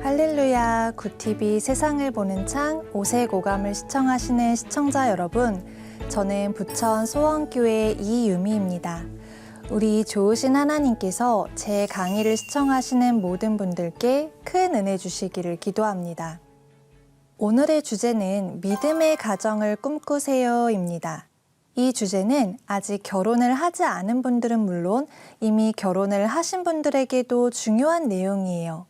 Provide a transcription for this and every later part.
할렐루야, 굿TV 세상을 보는 창 5색 오감을 시청하시는 시청자 여러분, 저는 부천 소원교회 이유미입니다. 우리 좋으신 하나님께서 제 강의를 시청하시는 모든 분들께 큰 은혜 주시기를 기도합니다. 오늘의 주제는 믿음의 가정을 꿈꾸세요입니다. 이 주제는 아직 결혼을 하지 않은 분들은 물론 이미 결혼을 하신 분들에게도 중요한 내용이에요.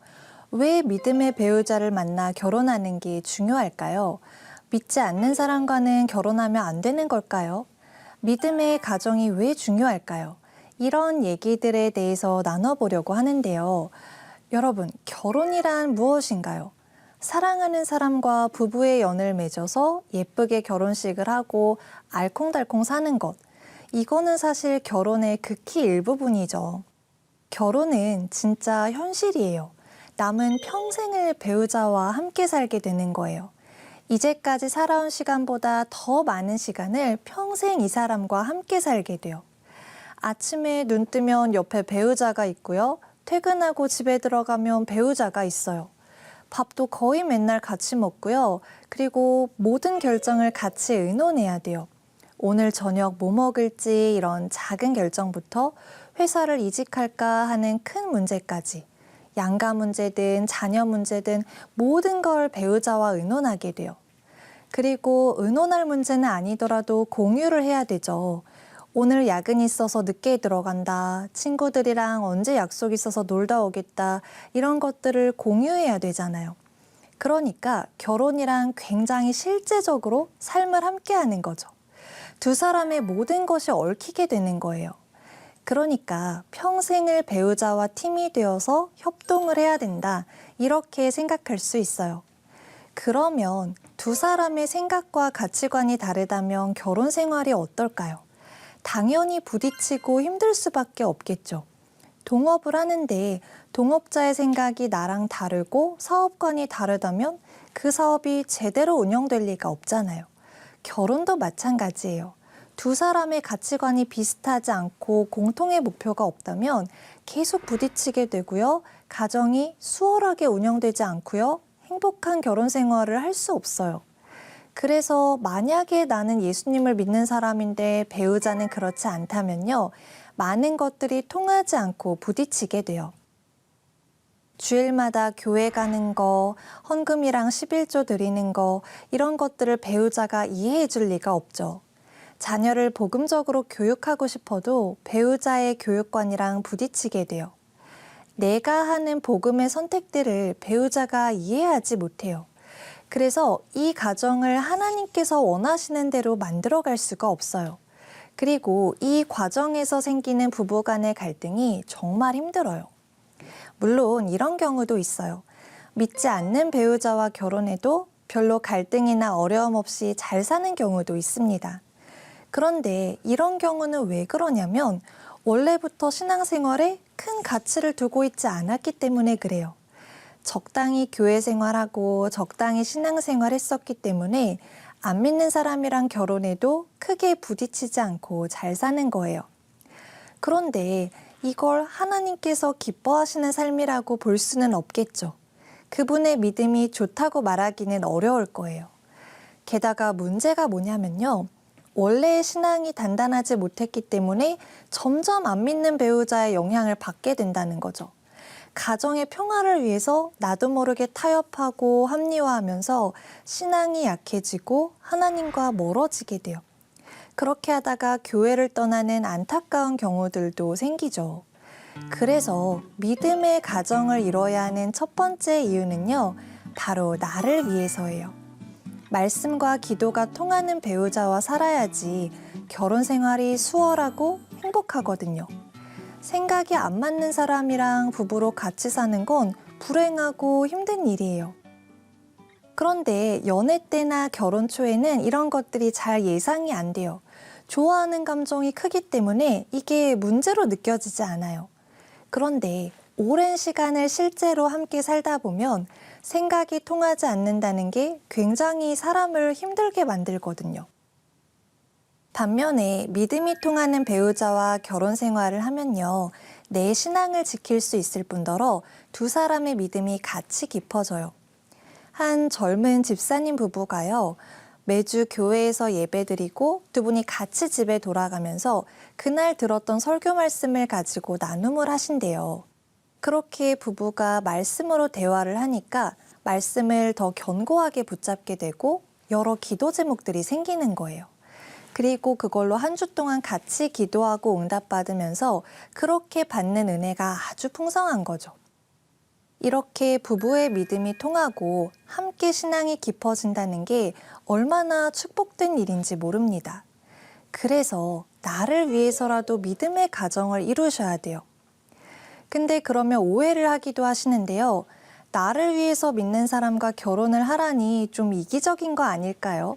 왜 믿음의 배우자를 만나 결혼하는 게 중요할까요? 믿지 않는 사람과는 결혼하면 안 되는 걸까요? 믿음의 가정이 왜 중요할까요? 이런 얘기들에 대해서 나눠보려고 하는데요. 여러분, 결혼이란 무엇인가요? 사랑하는 사람과 부부의 연을 맺어서 예쁘게 결혼식을 하고 알콩달콩 사는 것. 이거는 사실 결혼의 극히 일부분이죠. 결혼은 진짜 현실이에요. 남은 평생을 배우자와 함께 살게 되는 거예요. 이제까지 살아온 시간보다 더 많은 시간을 평생 이 사람과 함께 살게 돼요. 아침에 눈 뜨면 옆에 배우자가 있고요. 퇴근하고 집에 들어가면 배우자가 있어요. 밥도 거의 맨날 같이 먹고요. 그리고 모든 결정을 같이 의논해야 돼요. 오늘 저녁 뭐 먹을지 이런 작은 결정부터 회사를 이직할까 하는 큰 문제까지 양가 문제든 자녀 문제든 모든 걸 배우자와 의논하게 돼요. 그리고 의논할 문제는 아니더라도 공유를 해야 되죠. 오늘 야근이 있어서 늦게 들어간다. 친구들이랑 언제 약속 있어서 놀다 오겠다. 이런 것들을 공유해야 되잖아요. 그러니까 결혼이란 굉장히 실제적으로 삶을 함께 하는 거죠. 두 사람의 모든 것이 얽히게 되는 거예요. 그러니까 평생을 배우자와 팀이 되어서 협동을 해야 된다. 이렇게 생각할 수 있어요. 그러면 두 사람의 생각과 가치관이 다르다면 결혼 생활이 어떨까요? 당연히 부딪히고 힘들 수밖에 없겠죠. 동업을 하는데 동업자의 생각이 나랑 다르고 사업관이 다르다면 그 사업이 제대로 운영될 리가 없잖아요. 결혼도 마찬가지예요. 두 사람의 가치관이 비슷하지 않고 공통의 목표가 없다면 계속 부딪히게 되고요. 가정이 수월하게 운영되지 않고요. 행복한 결혼 생활을 할 수 없어요. 그래서 만약에 나는 예수님을 믿는 사람인데 배우자는 그렇지 않다면요. 많은 것들이 통하지 않고 부딪히게 돼요. 주일마다 교회 가는 거, 헌금이랑 11조 드리는 거 이런 것들을 배우자가 이해해 줄 리가 없죠. 자녀를 복음적으로 교육하고 싶어도 배우자의 교육관이랑 부딪히게 돼요. 내가 하는 복음의 선택들을 배우자가 이해하지 못해요. 그래서 이 가정을 하나님께서 원하시는 대로 만들어갈 수가 없어요. 그리고 이 과정에서 생기는 부부 간의 갈등이 정말 힘들어요. 물론 이런 경우도 있어요. 믿지 않는 배우자와 결혼해도 별로 갈등이나 어려움 없이 잘 사는 경우도 있습니다. 그런데 이런 경우는 왜 그러냐면 원래부터 신앙생활에 큰 가치를 두고 있지 않았기 때문에 그래요. 적당히 교회 생활하고 적당히 신앙생활 했었기 때문에 안 믿는 사람이랑 결혼해도 크게 부딪히지 않고 잘 사는 거예요. 그런데 이걸 하나님께서 기뻐하시는 삶이라고 볼 수는 없겠죠. 그분의 믿음이 좋다고 말하기는 어려울 거예요. 게다가 문제가 뭐냐면요. 원래의 신앙이 단단하지 못했기 때문에 점점 안 믿는 배우자의 영향을 받게 된다는 거죠. 가정의 평화를 위해서 나도 모르게 타협하고 합리화하면서 신앙이 약해지고 하나님과 멀어지게 돼요. 그렇게 하다가 교회를 떠나는 안타까운 경우들도 생기죠. 그래서 믿음의 가정을 이뤄야 하는 첫 번째 이유는요, 바로 나를 위해서예요. 말씀과 기도가 통하는 배우자와 살아야지 결혼 생활이 수월하고 행복하거든요. 생각이 안 맞는 사람이랑 부부로 같이 사는 건 불행하고 힘든 일이에요. 그런데 연애 때나 결혼 초에는 이런 것들이 잘 예상이 안 돼요. 좋아하는 감정이 크기 때문에 이게 문제로 느껴지지 않아요. 그런데 오랜 시간을 실제로 함께 살다 보면 생각이 통하지 않는다는 게 굉장히 사람을 힘들게 만들거든요. 반면에 믿음이 통하는 배우자와 결혼 생활을 하면요. 내 신앙을 지킬 수 있을 뿐더러 두 사람의 믿음이 같이 깊어져요. 한 젊은 집사님 부부가요. 매주 교회에서 예배드리고 두 분이 같이 집에 돌아가면서 그날 들었던 설교 말씀을 가지고 나눔을 하신대요. 그렇게 부부가 말씀으로 대화를 하니까 말씀을 더 견고하게 붙잡게 되고 여러 기도 제목들이 생기는 거예요. 그리고 그걸로 한 주 동안 같이 기도하고 응답받으면서 그렇게 받는 은혜가 아주 풍성한 거죠. 이렇게 부부의 믿음이 통하고 함께 신앙이 깊어진다는 게 얼마나 축복된 일인지 모릅니다. 그래서 나를 위해서라도 믿음의 가정을 이루셔야 돼요. 근데 그러면 오해를 하기도 하시는데요. 나를 위해서 믿는 사람과 결혼을 하라니 좀 이기적인 거 아닐까요?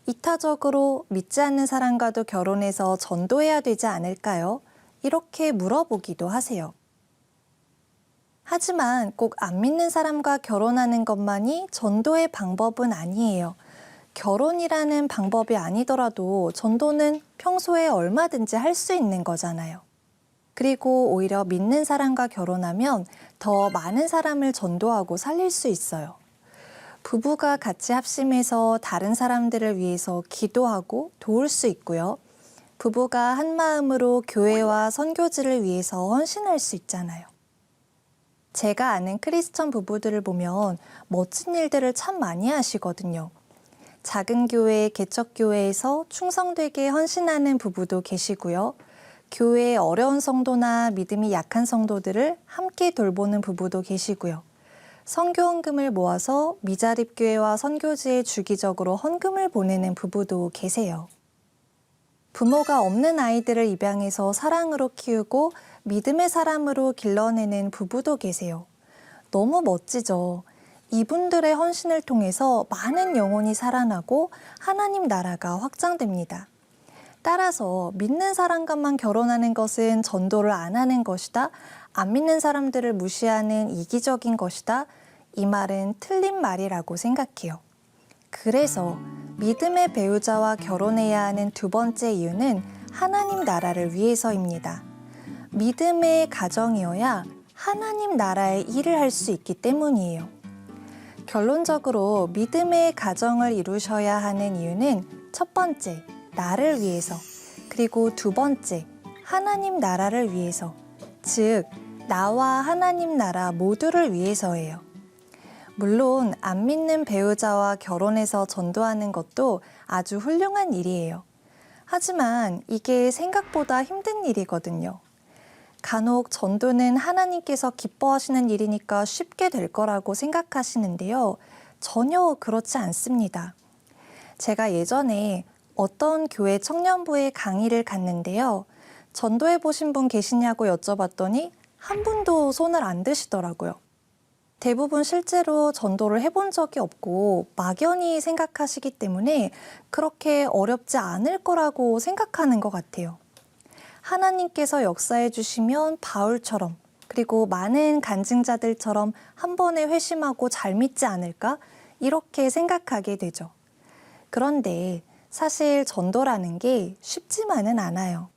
이타적으로 믿지 않는 사람과도 결혼해서 전도해야 되지 않을까요? 이렇게 물어보기도 하세요. 하지만 꼭 안 믿는 사람과 결혼하는 것만이 전도의 방법은 아니에요. 결혼이라는 방법이 아니더라도 전도는 평소에 얼마든지 할 수 있는 거잖아요. 그리고 오히려 믿는 사람과 결혼하면 더 많은 사람을 전도하고 살릴 수 있어요. 부부가 같이 합심해서 다른 사람들을 위해서 기도하고 도울 수 있고요. 부부가 한 마음으로 교회와 선교지를 위해서 헌신할 수 있잖아요. 제가 아는 크리스천 부부들을 보면 멋진 일들을 참 많이 하시거든요. 작은 교회, 개척교회에서 충성되게 헌신하는 부부도 계시고요. 교회의 어려운 성도나 믿음이 약한 성도들을 함께 돌보는 부부도 계시고요. 선교헌금을 모아서 미자립교회와 선교지에 주기적으로 헌금을 보내는 부부도 계세요. 부모가 없는 아이들을 입양해서 사랑으로 키우고 믿음의 사람으로 길러내는 부부도 계세요. 너무 멋지죠? 이분들의 헌신을 통해서 많은 영혼이 살아나고 하나님 나라가 확장됩니다. 따라서 믿는 사람과만 결혼하는 것은 전도를 안 하는 것이다. 안 믿는 사람들을 무시하는 이기적인 것이다. 이 말은 틀린 말이라고 생각해요. 그래서 믿음의 배우자와 결혼해야 하는 두 번째 이유는 하나님 나라를 위해서입니다. 믿음의 가정이어야 하나님 나라의 일을 할 수 있기 때문이에요. 결론적으로 믿음의 가정을 이루셔야 하는 이유는 첫 번째, 나를 위해서, 그리고 두 번째, 하나님 나라를 위해서, 즉 나와 하나님 나라 모두를 위해서예요. 물론 안 믿는 배우자와 결혼해서 전도하는 것도 아주 훌륭한 일이에요. 하지만 이게 생각보다 힘든 일이거든요. 간혹 전도는 하나님께서 기뻐하시는 일이니까 쉽게 될 거라고 생각하시는데요. 전혀 그렇지 않습니다. 제가 예전에 어떤 교회 청년부에 강의를 갔는데요. 전도해 보신 분 계시냐고 여쭤봤더니 한 분도 손을 안 드시더라고요. 대부분 실제로 전도를 해본 적이 없고 막연히 생각하시기 때문에 그렇게 어렵지 않을 거라고 생각하는 것 같아요. 하나님께서 역사해 주시면 바울처럼 그리고 많은 간증자들처럼 한 번에 회심하고 잘 믿지 않을까? 이렇게 생각하게 되죠. 그런데 사실 전도라는 게 쉽지만은 않아요.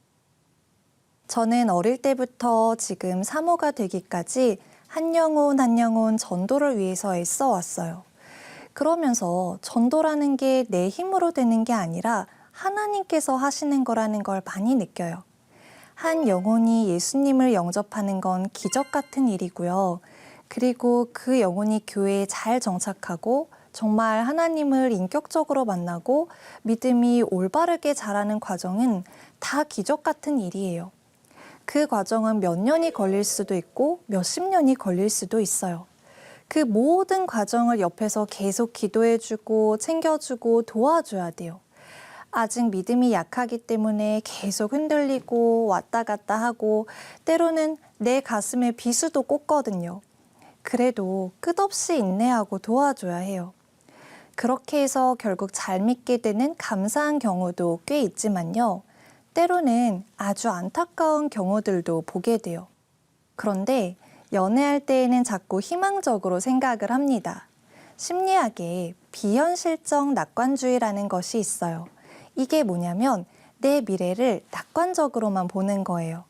저는 어릴 때부터 지금 사모가 되기까지 한 영혼 한 영혼 전도를 위해서 애써 왔어요. 그러면서 전도라는 게 내 힘으로 되는 게 아니라 하나님께서 하시는 거라는 걸 많이 느껴요. 한 영혼이 예수님을 영접하는 건 기적 같은 일이고요. 그리고 그 영혼이 교회에 잘 정착하고 정말 하나님을 인격적으로 만나고 믿음이 올바르게 자라는 과정은 다 기적 같은 일이에요. 그 과정은 몇 년이 걸릴 수도 있고 몇십 년이 걸릴 수도 있어요. 그 모든 과정을 옆에서 계속 기도해주고 챙겨주고 도와줘야 돼요. 아직 믿음이 약하기 때문에 계속 흔들리고 왔다 갔다 하고 때로는 내 가슴에 비수도 꽂거든요. 그래도 끝없이 인내하고 도와줘야 해요. 그렇게 해서 결국 잘 믿게 되는 감사한 경우도 꽤 있지만요. 때로는 아주 안타까운 경우들도 보게 돼요. 그런데 연애할 때에는 자꾸 희망적으로 생각을 합니다. 심리학에 비현실적 낙관주의라는 것이 있어요. 이게 뭐냐면 내 미래를 낙관적으로만 보는 거예요.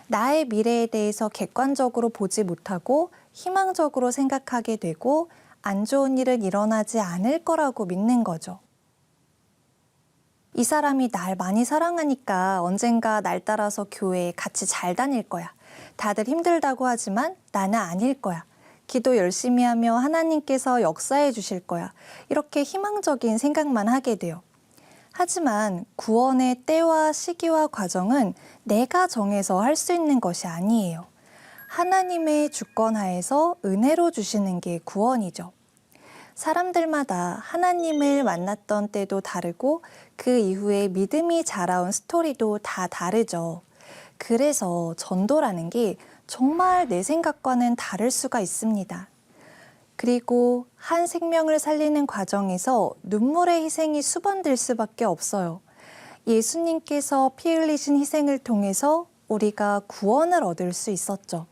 나의 미래에 대해서 객관적으로 보지 못하고 희망적으로 생각하게 되고 안 좋은 일은 일어나지 않을 거라고 믿는 거죠. 이 사람이 날 많이 사랑하니까 언젠가 날 따라서 교회에 같이 잘 다닐 거야. 다들 힘들다고 하지만 나는 아닐 거야. 기도 열심히 하며 하나님께서 역사해 주실 거야. 이렇게 희망적인 생각만 하게 돼요. 하지만 구원의 때와 시기와 과정은 내가 정해서 할 수 있는 것이 아니에요. 하나님의 주권 하에서 은혜로 주시는 게 구원이죠. 사람들마다 하나님을 만났던 때도 다르고 그 이후에 믿음이 자라온 스토리도 다 다르죠. 그래서 전도라는 게 정말 내 생각과는 다를 수가 있습니다. 그리고 한 생명을 살리는 과정에서 눈물의 희생이 수반될 수밖에 없어요. 예수님께서 피 흘리신 희생을 통해서 우리가 구원을 얻을 수 있었죠.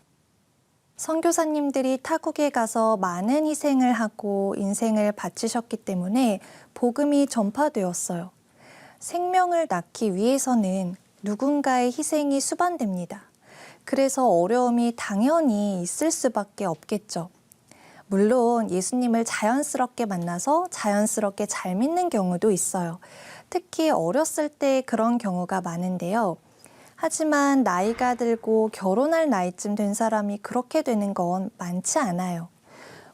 선교사님들이 타국에 가서 많은 희생을 하고 인생을 바치셨기 때문에 복음이 전파되었어요. 생명을 낳기 위해서는 누군가의 희생이 수반됩니다. 그래서 어려움이 당연히 있을 수밖에 없겠죠. 물론 예수님을 자연스럽게 만나서 자연스럽게 잘 믿는 경우도 있어요. 특히 어렸을 때 그런 경우가 많은데요. 하지만 나이가 들고 결혼할 나이쯤 된 사람이 그렇게 되는 건 많지 않아요.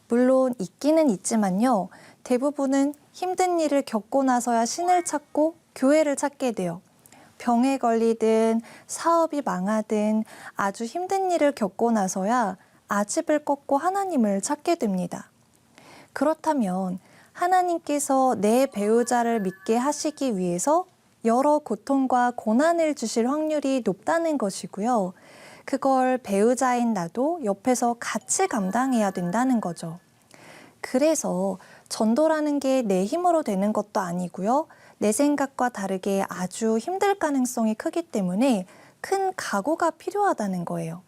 물론 있기는 있지만요. 대부분은 힘든 일을 겪고 나서야 신을 찾고 교회를 찾게 돼요. 병에 걸리든 사업이 망하든 아주 힘든 일을 겪고 나서야 아집을 꺾고 하나님을 찾게 됩니다. 그렇다면 하나님께서 내 배우자를 믿게 하시기 위해서 여러 고통과 고난을 주실 확률이 높다는 것이고요. 그걸 배우자인 나도 옆에서 같이 감당해야 된다는 거죠. 그래서 전도라는 게 내 힘으로 되는 것도 아니고요. 내 생각과 다르게 아주 힘들 가능성이 크기 때문에 큰 각오가 필요하다는 거예요.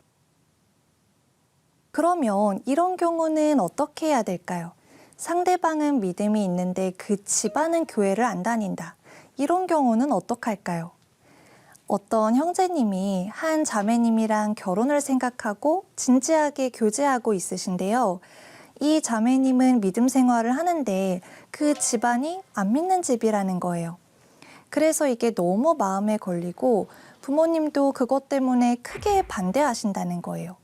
그러면 이런 경우는 어떻게 해야 될까요? 상대방은 믿음이 있는데 그 집안은 교회를 안 다닌다. 이런 경우는 어떡할까요? 어떤 형제님이 한 자매님이랑 결혼을 생각하고 진지하게 교제하고 있으신데요. 이 자매님은 믿음 생활을 하는데 그 집안이 안 믿는 집이라는 거예요. 그래서 이게 너무 마음에 걸리고 부모님도 그것 때문에 크게 반대하신다는 거예요.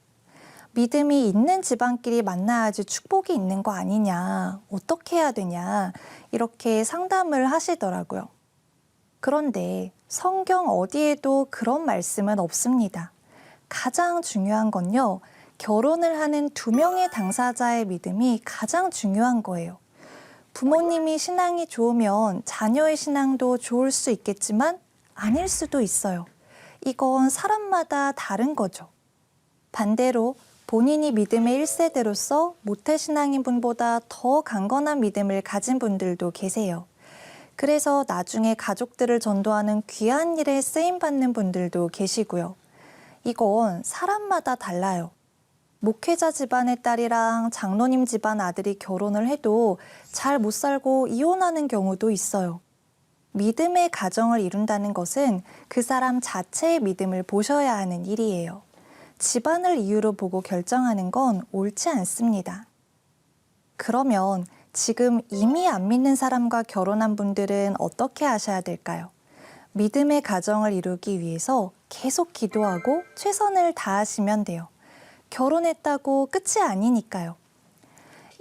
믿음이 있는 집안끼리 만나야지 축복이 있는 거 아니냐, 어떻게 해야 되냐, 이렇게 상담을 하시더라고요. 그런데 성경 어디에도 그런 말씀은 없습니다. 가장 중요한 건요, 결혼을 하는 두 명의 당사자의 믿음이 가장 중요한 거예요. 부모님이 신앙이 좋으면 자녀의 신앙도 좋을 수 있겠지만 아닐 수도 있어요. 이건 사람마다 다른 거죠. 반대로 본인이 믿음의 1세대로서 모태신앙인 분보다 더 강건한 믿음을 가진 분들도 계세요. 그래서 나중에 가족들을 전도하는 귀한 일에 쓰임받는 분들도 계시고요. 이건 사람마다 달라요. 목회자 집안의 딸이랑 장로님 집안 아들이 결혼을 해도 잘 못 살고 이혼하는 경우도 있어요. 믿음의 가정을 이룬다는 것은 그 사람 자체의 믿음을 보셔야 하는 일이에요. 집안을 이유로 보고 결정하는 건 옳지 않습니다. 그러면 지금 이미 안 믿는 사람과 결혼한 분들은 어떻게 하셔야 될까요? 믿음의 가정을 이루기 위해서 계속 기도하고 최선을 다하시면 돼요. 결혼했다고 끝이 아니니까요.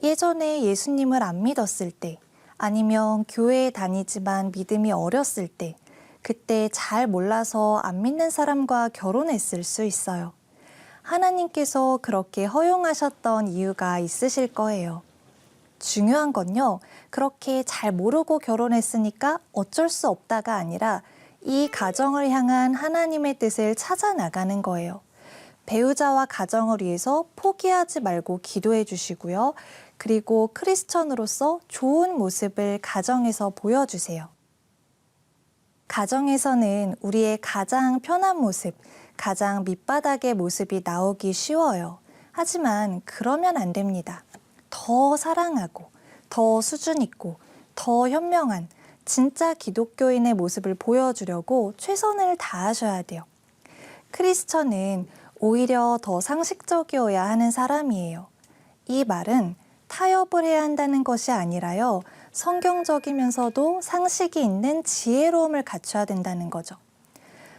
예전에 예수님을 안 믿었을 때, 아니면 교회에 다니지만 믿음이 어렸을 때, 그때 잘 몰라서 안 믿는 사람과 결혼했을 수 있어요. 하나님께서 그렇게 허용하셨던 이유가 있으실 거예요. 중요한 건요, 그렇게 잘 모르고 결혼했으니까 어쩔 수 없다가 아니라 이 가정을 향한 하나님의 뜻을 찾아 나가는 거예요. 배우자와 가정을 위해서 포기하지 말고 기도해 주시고요. 그리고 크리스천으로서 좋은 모습을 가정에서 보여주세요. 가정에서는 우리의 가장 편한 모습, 가장 밑바닥의 모습이 나오기 쉬워요. 하지만 그러면 안 됩니다. 더 사랑하고, 더 수준 있고, 더 현명한 진짜 기독교인의 모습을 보여주려고 최선을 다하셔야 돼요. 크리스천은 오히려 더 상식적이어야 하는 사람이에요. 이 말은 타협을 해야 한다는 것이 아니라요. 성경적이면서도 상식이 있는 지혜로움을 갖춰야 된다는 거죠.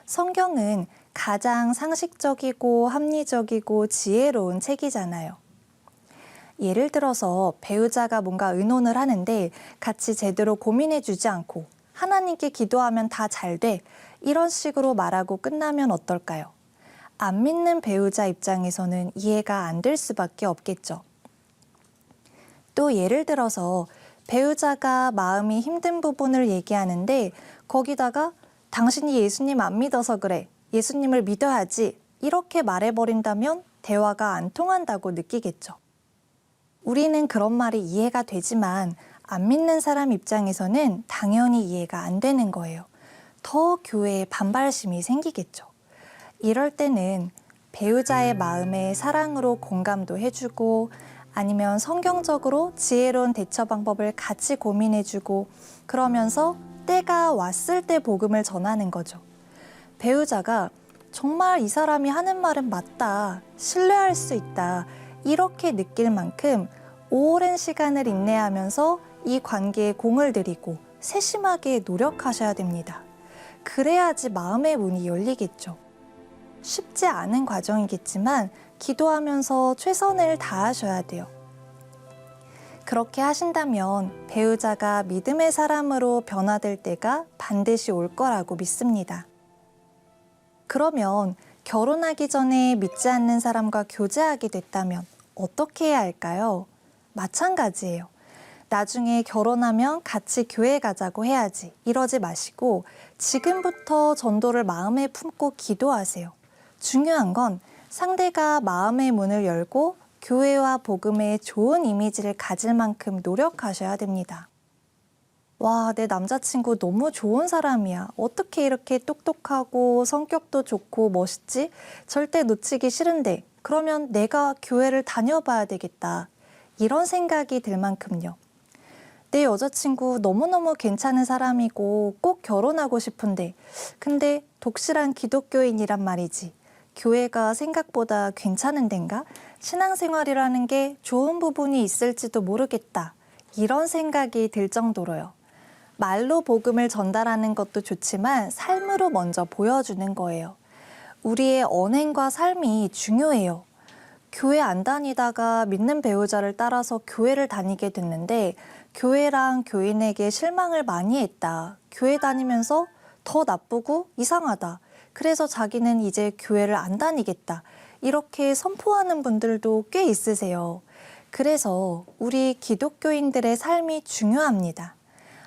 성경은 가장 상식적이고 합리적이고 지혜로운 책이잖아요. 예를 들어서 배우자가 뭔가 의논을 하는데 같이 제대로 고민해주지 않고 하나님께 기도하면 다 잘 돼. 이런 식으로 말하고 끝나면 어떨까요? 안 믿는 배우자 입장에서는 이해가 안 될 수밖에 없겠죠. 또 예를 들어서 배우자가 마음이 힘든 부분을 얘기하는데 거기다가 당신이 예수님 안 믿어서 그래. 예수님을 믿어야지. 이렇게 말해버린다면 대화가 안 통한다고 느끼겠죠. 우리는 그런 말이 이해가 되지만 안 믿는 사람 입장에서는 당연히 이해가 안 되는 거예요. 더 교회에 반발심이 생기겠죠. 이럴 때는 배우자의 마음에 사랑으로 공감도 해주고 아니면 성경적으로 지혜로운 대처 방법을 같이 고민해주고 그러면서 때가 왔을 때 복음을 전하는 거죠. 배우자가 정말 이 사람이 하는 말은 맞다, 신뢰할 수 있다 이렇게 느낄 만큼 오랜 시간을 인내하면서 이 관계에 공을 들이고 세심하게 노력하셔야 됩니다. 그래야지 마음의 문이 열리겠죠. 쉽지 않은 과정이겠지만 기도하면서 최선을 다하셔야 돼요. 그렇게 하신다면 배우자가 믿음의 사람으로 변화될 때가 반드시 올 거라고 믿습니다. 그러면 결혼하기 전에 믿지 않는 사람과 교제하게 됐다면 어떻게 해야 할까요? 마찬가지예요. 나중에 결혼하면 같이 교회 가자고 해야지 이러지 마시고 지금부터 전도를 마음에 품고 기도하세요. 중요한 건 상대가 마음의 문을 열고 교회와 복음의 좋은 이미지를 가질 만큼 노력하셔야 됩니다. 와, 내 남자친구 너무 좋은 사람이야. 어떻게 이렇게 똑똑하고 성격도 좋고 멋있지? 절대 놓치기 싫은데 그러면 내가 교회를 다녀봐야 되겠다. 이런 생각이 들 만큼요. 내 여자친구 너무너무 괜찮은 사람이고 꼭 결혼하고 싶은데 근데 독실한 기독교인이란 말이지. 교회가 생각보다 괜찮은 데인가? 신앙생활이라는 게 좋은 부분이 있을지도 모르겠다. 이런 생각이 들 정도로요. 말로 복음을 전달하는 것도 좋지만 삶으로 먼저 보여주는 거예요. 우리의 언행과 삶이 중요해요. 교회 안 다니다가 믿는 배우자를 따라서 교회를 다니게 됐는데 교회랑 교인에게 실망을 많이 했다. 교회 다니면서 더 나쁘고 이상하다. 그래서 자기는 이제 교회를 안 다니겠다. 이렇게 선포하는 분들도 꽤 있으세요. 그래서 우리 기독교인들의 삶이 중요합니다.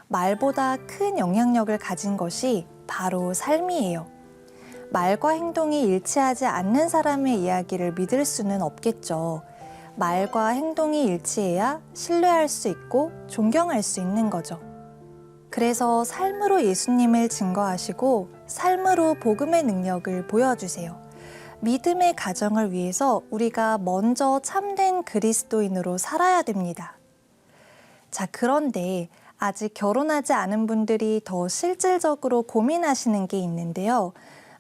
말보다 큰 영향력을 가진 것이 바로 삶이에요. 말과 행동이 일치하지 않는 사람의 이야기를 믿을 수는 없겠죠. 말과 행동이 일치해야 신뢰할 수 있고 존경할 수 있는 거죠. 그래서 삶으로 예수님을 증거하시고 삶으로 복음의 능력을 보여주세요. 믿음의 가정을 위해서 우리가 먼저 참된 그리스도인으로 살아야 됩니다. 자, 그런데 아직 결혼하지 않은 분들이 더 실질적으로 고민하시는 게 있는데요.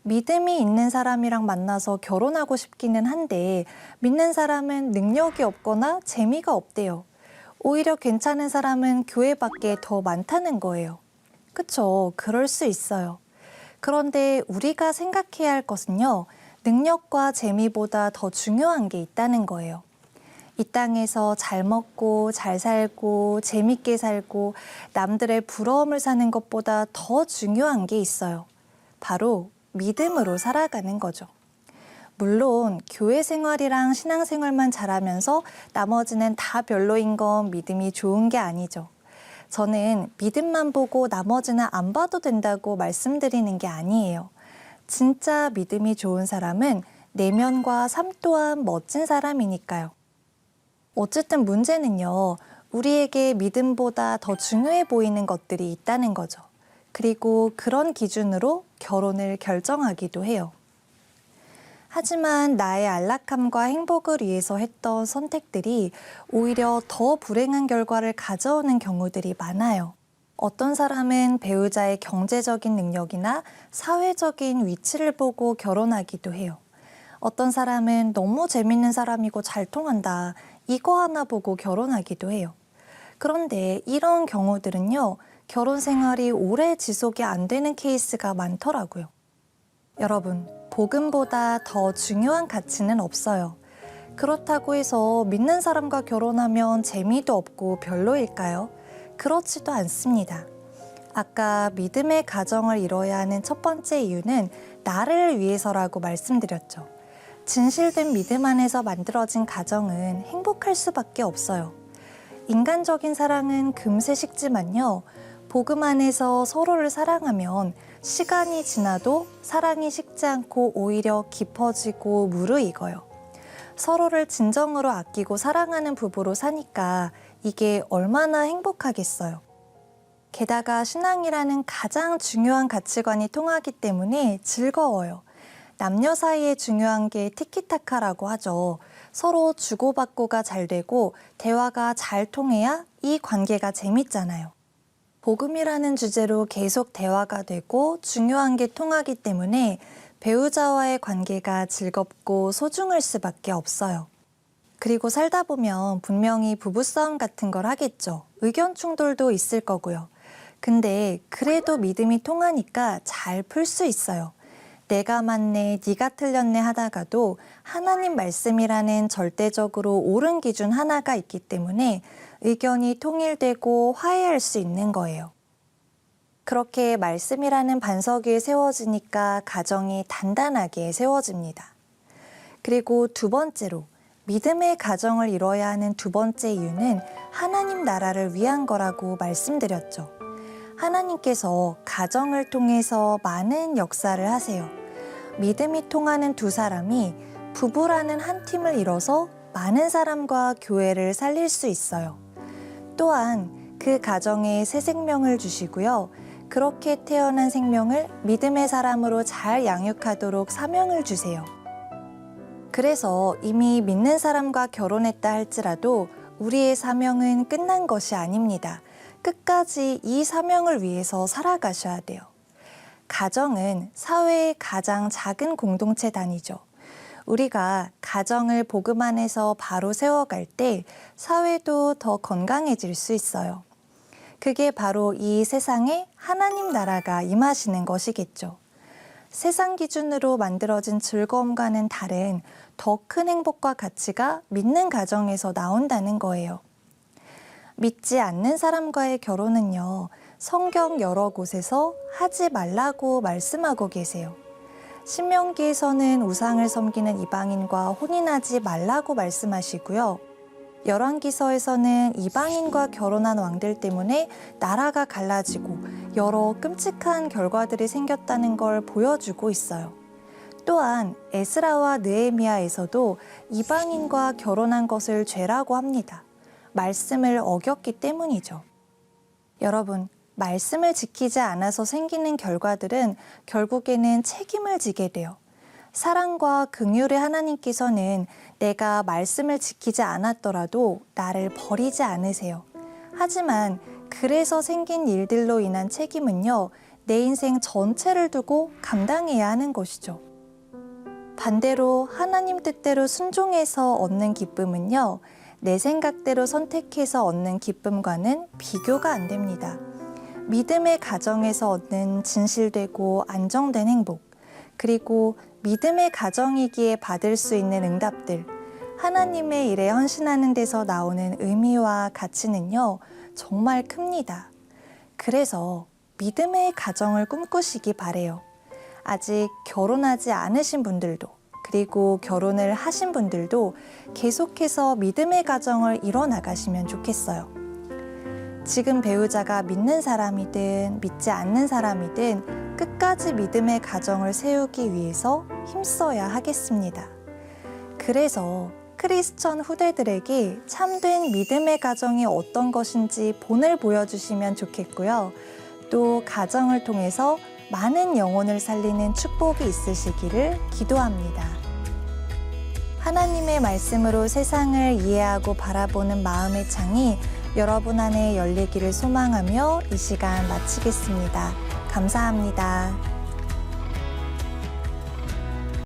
믿음이 있는 사람이랑 만나서 결혼하고 싶기는 한데 믿는 사람은 능력이 없거나 재미가 없대요. 오히려 괜찮은 사람은 교회 밖에 더 많다는 거예요. 그쵸? 그럴 수 있어요. 그런데 우리가 생각해야 할 것은요. 능력과 재미보다 더 중요한 게 있다는 거예요. 이 땅에서 잘 먹고 잘 살고 재밌게 살고 남들의 부러움을 사는 것보다 더 중요한 게 있어요. 바로 믿음으로 살아가는 거죠. 물론 교회 생활이랑 신앙생활만 잘하면서 나머지는 다 별로인 건 믿음이 좋은 게 아니죠. 저는 믿음만 보고 나머지는 안 봐도 된다고 말씀드리는 게 아니에요. 진짜 믿음이 좋은 사람은 내면과 삶 또한 멋진 사람이니까요. 어쨌든 문제는요, 우리에게 믿음보다 더 중요해 보이는 것들이 있다는 거죠. 그리고 그런 기준으로 결혼을 결정하기도 해요. 하지만 나의 안락함과 행복을 위해서 했던 선택들이 오히려 더 불행한 결과를 가져오는 경우들이 많아요. 어떤 사람은 배우자의 경제적인 능력이나 사회적인 위치를 보고 결혼하기도 해요. 어떤 사람은 너무 재밌는 사람이고 잘 통한다. 이거 하나 보고 결혼하기도 해요. 그런데 이런 경우들은요, 결혼 생활이 오래 지속이 안 되는 케이스가 많더라고요. 여러분, 복음보다 더 중요한 가치는 없어요. 그렇다고 해서 믿는 사람과 결혼하면 재미도 없고 별로일까요? 그렇지도 않습니다. 아까 믿음의 가정을 이뤄야 하는 첫 번째 이유는 나를 위해서라고 말씀드렸죠. 진실된 믿음 안에서 만들어진 가정은 행복할 수밖에 없어요. 인간적인 사랑은 금세 식지만요. 복음 안에서 서로를 사랑하면 시간이 지나도 사랑이 식지 않고 오히려 깊어지고 무르익어요. 서로를 진정으로 아끼고 사랑하는 부부로 사니까 이게 얼마나 행복하겠어요. 게다가 신앙이라는 가장 중요한 가치관이 통하기 때문에 즐거워요. 남녀 사이에 중요한 게 티키타카라고 하죠. 서로 주고받고가 잘 되고 대화가 잘 통해야 이 관계가 재밌잖아요. 복음이라는 주제로 계속 대화가 되고 중요한 게 통하기 때문에 배우자와의 관계가 즐겁고 소중할 수밖에 없어요. 그리고 살다 보면 분명히 부부싸움 같은 걸 하겠죠. 의견 충돌도 있을 거고요. 근데 그래도 믿음이 통하니까 잘 풀 수 있어요. 내가 맞네, 네가 틀렸네 하다가도 하나님 말씀이라는 절대적으로 옳은 기준 하나가 있기 때문에 의견이 통일되고 화해할 수 있는 거예요. 그렇게 말씀이라는 반석 위에 세워지니까 가정이 단단하게 세워집니다. 그리고 두 번째로 믿음의 가정을 이뤄야 하는 두 번째 이유는 하나님 나라를 위한 거라고 말씀드렸죠. 하나님께서 가정을 통해서 많은 역사를 하세요. 믿음이 통하는 두 사람이 부부라는 한 팀을 이뤄서 많은 사람과 교회를 살릴 수 있어요. 또한 그 가정에 새 생명을 주시고요. 그렇게 태어난 생명을 믿음의 사람으로 잘 양육하도록 사명을 주세요. 그래서 이미 믿는 사람과 결혼했다 할지라도 우리의 사명은 끝난 것이 아닙니다. 끝까지 이 사명을 위해서 살아가셔야 돼요. 가정은 사회의 가장 작은 공동체 단위죠. 우리가 가정을 복음 안에서 바로 세워갈 때 사회도 더 건강해질 수 있어요. 그게 바로 이 세상에 하나님 나라가 임하시는 것이겠죠. 세상 기준으로 만들어진 즐거움과는 다른 더 큰 행복과 가치가 믿는 가정에서 나온다는 거예요. 믿지 않는 사람과의 결혼은요, 성경 여러 곳에서 하지 말라고 말씀하고 계세요. 신명기에서는 우상을 섬기는 이방인과 혼인하지 말라고 말씀하시고요. 열왕기서에서는 이방인과 결혼한 왕들 때문에 나라가 갈라지고 여러 끔찍한 결과들이 생겼다는 걸 보여주고 있어요. 또한 에스라와 느헤미야에서도 이방인과 결혼한 것을 죄라고 합니다. 말씀을 어겼기 때문이죠. 여러분, 말씀을 지키지 않아서 생기는 결과들은 결국에는 책임을 지게 돼요. 사랑과 긍휼의 하나님께서는 내가 말씀을 지키지 않았더라도 나를 버리지 않으세요. 하지만 그래서 생긴 일들로 인한 책임은요, 내 인생 전체를 두고 감당해야 하는 것이죠. 반대로 하나님 뜻대로 순종해서 얻는 기쁨은요, 내 생각대로 선택해서 얻는 기쁨과는 비교가 안 됩니다. 믿음의 가정에서 얻는 진실되고 안정된 행복, 그리고 믿음의 가정이기에 받을 수 있는 응답들, 하나님의 일에 헌신하는 데서 나오는 의미와 가치는요, 정말 큽니다. 그래서 믿음의 가정을 꿈꾸시기 바래요. 아직 결혼하지 않으신 분들도, 그리고 결혼을 하신 분들도 계속해서 믿음의 가정을 이뤄나가시면 좋겠어요. 지금 배우자가 믿는 사람이든 믿지 않는 사람이든 끝까지 믿음의 가정을 세우기 위해서 힘써야 하겠습니다. 그래서 크리스천 후대들에게 참된 믿음의 가정이 어떤 것인지 본을 보여주시면 좋겠고요. 또 가정을 통해서 많은 영혼을 살리는 축복이 있으시기를 기도합니다. 하나님의 말씀으로 세상을 이해하고 바라보는 마음의 창이 여러분 안에 열리기를 소망하며 이 시간 마치겠습니다. 감사합니다.